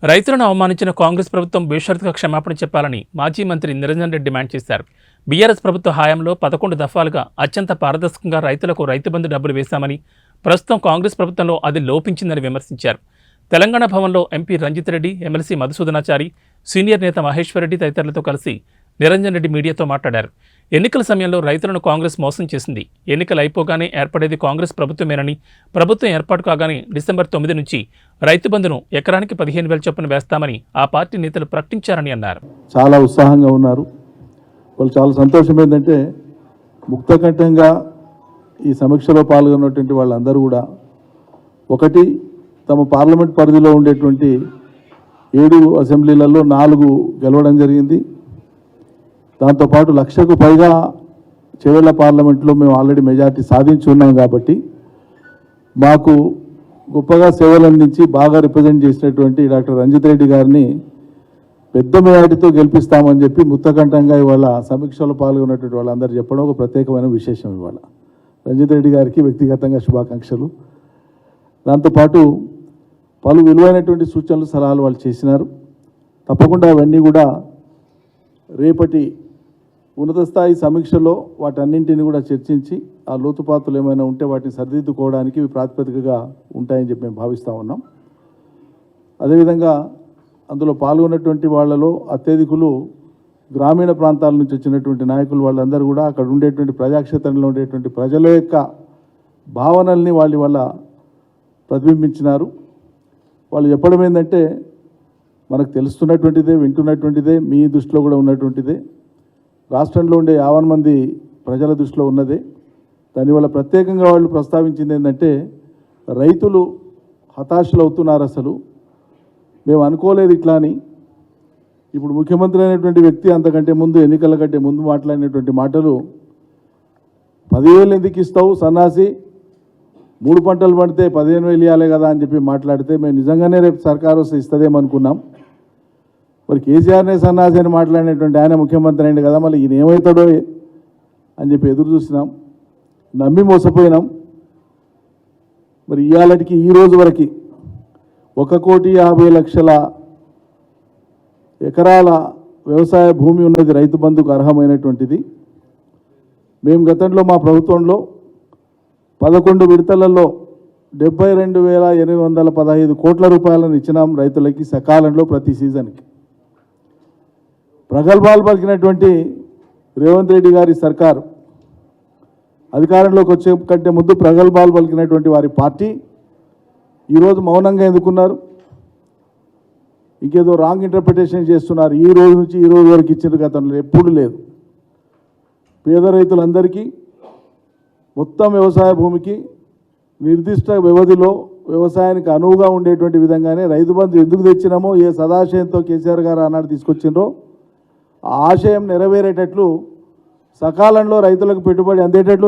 రైతులను అవమానించిన కాంగ్రెస్ ప్రభుత్వం బేషరతుగా క్షమాపణ చెప్పాలని మాజీ మంత్రి నిరంజన్ రెడ్డి డిమాండ్ చేశారు. బీఆర్ఎస్ ప్రభుత్వ హయాంలో 11 దఫాలుగా అత్యంత పారదర్శకంగా రైతులకు రైతు బంధు డబ్బులు వేశామని, ప్రస్తుతం కాంగ్రెస్ ప్రభుత్వంలో అది లోపించిందని విమర్శించారు. తెలంగాణ భవన్లో MP Ranjith Reddy, MLC Madhusudhanachari, senior నేత మహేశ్వర్ రెడ్డి తదితరులతో కలిసి నిరంజన్ రెడ్డి మీడియాతో మాట్లాడారు. ఎన్నికల సమయంలో రైతులను కాంగ్రెస్ మోసం చేసింది. ఎన్నికలు అయిపోగానే ఏర్పడేది కాంగ్రెస్ ప్రభుత్వమేనని, ప్రభుత్వం ఏర్పాటు కాగానే డిసెంబర్ 9 నుంచి రైతు బంధును ఎకరానికి 15,000 చొప్పున వేస్తామని ఆ పార్టీ నేతలు ప్రకటించారని అన్నారు. చాలా ఉత్సాహంగా ఉన్నారు. వాళ్ళు చాలా సంతోషం ఏంటంటే ముక్తకంఠంగా ఈ సమీక్షలో పాల్గొన్నటువంటి వాళ్ళందరూ కూడా ఒకటి తమ పార్లమెంట్ పరిధిలో ఉండేటువంటి 7 అసెంబ్లీలలో 4 గెలవడం జరిగింది. దాంతోపాటు 1,00,000కు పైగా చేవెళ్ల పార్లమెంట్లో మేము ఆల్రెడీ మెజార్టీ సాధించి ఉన్నాం. కాబట్టి మాకు గొప్పగా సేవలు అందించి బాగా రిప్రజెంట్ చేసినటువంటి డాక్టర్ రంజిత్ రెడ్డి గారిని పెద్ద మెజార్టీతో గెలిపిస్తామని చెప్పి ముక్తకంఠంగా ఇవాళ సమీక్షలో పాల్గొన్నటువంటి వాళ్ళందరూ చెప్పడం ఒక ప్రత్యేకమైన విశేషం. ఇవాళ రంజిత్ రెడ్డి గారికి వ్యక్తిగతంగా శుభాకాంక్షలు. దాంతోపాటు పలు విలువైనటువంటి సూచనలు సలహాలు వాళ్ళు చేసినారు. తప్పకుండా అవన్నీ కూడా రేపటి ఉన్నత స్థాయి సమీక్షలో వాటన్నింటినీ కూడా చర్చించి ఆ లోతుపాతులు ఏమైనా ఉంటే వాటిని సరిదిద్దుకోవడానికి ప్రాతిపదికగా ఉంటాయని చెప్పి మేము భావిస్తూ ఉన్నాం. అదేవిధంగా అందులో పాల్గొన్నటువంటి వాళ్ళలో అత్యధికులు గ్రామీణ ప్రాంతాల నుంచి వచ్చినటువంటి నాయకులు. వాళ్ళందరూ కూడా అక్కడ ఉండేటువంటి ప్రజాక్షేత్రంలో ఉండేటువంటి ప్రజల యొక్క భావనల్ని వాళ్ళ ప్రతిబింబించినారు. వాళ్ళు చెప్పడం ఏంటంటే మనకు తెలుస్తున్నటువంటిదే, వింటున్నటువంటిదే, మీ దృష్టిలో కూడా ఉన్నటువంటిదే, రాష్ట్రంలో ఉండే 50 మంది ప్రజల దృష్టిలో ఉన్నదే. దానివల్ల ప్రత్యేకంగా వాళ్ళు ప్రస్తావించింది ఏంటంటే రైతులు హతాశలు అవుతున్నారు. అసలు మేము అనుకోలేదు ఇట్లా అని. ఇప్పుడు ముఖ్యమంత్రి అయినటువంటి వ్యక్తి అంతకంటే ముందు, ఎన్నికల కంటే ముందు మాట్లాడినటువంటి మాటలు 10,000 ఎందుకు ఇస్తావు సన్నాసి, 3 పంటలు పండితే 15,000 ఇవ్వాలి కదా అని చెప్పి మాట్లాడితే మేము నిజంగానే రేపు సర్కారు వస్తే ఇస్తుందేమనుకున్నాం. మరి కేసీఆర్నే సన్నాసి అని మాట్లాడినటువంటి ఆయన ముఖ్యమంత్రి అయింది కదా, మళ్ళీ ఈయన ఏమవుతాడో అని చెప్పి ఎదురు చూసినాం, నమ్మి మోసపోయినాం. మరి ఇవాళకి ఈ రోజు వరకు 1,50,00,000 ఎకరాల వ్యవసాయ భూమి ఉన్నది రైతు బంధుకు అర్హమైనటువంటిది. మేము గతంలో మా ప్రభుత్వంలో 11 విడతలలో 72,815 కోట్ల రూపాయలను ఇచ్చినాం రైతులకి సకాలంలో ప్రతి సీజన్కి. ప్రగల్భాలు పలికినటువంటి రేవంత్ రెడ్డి గారి సర్కారు అధికారంలోకి వచ్చే కంటే ముందు ప్రగల్భాలు పలికినటువంటి వారి పార్టీ ఈరోజు మౌనంగా ఎందుకున్నారు? ఇంకేదో రాంగ్ ఇంటర్ప్రిటేషన్ చేస్తున్నారు. ఈ రోజు నుంచి ఈ రోజు వరకు ఇచ్చిన గతంలో ఎప్పుడు లేదు. పేద రైతులందరికీ మొత్తం వ్యవసాయ భూమికి నిర్దిష్ట వ్యవధిలో వ్యవసాయానికి అనువుగా ఉండేటువంటి విధంగానే రైతు బంధు ఎందుకు తెచ్చినామో, ఏ సదాశయంతో కేసీఆర్ గారు ఆనాడు తీసుకొచ్చిండ్రో ఆ ఆశయం నెరవేరేటట్లు సకాలంలో రైతులకు పెట్టుబడి అందేటట్లు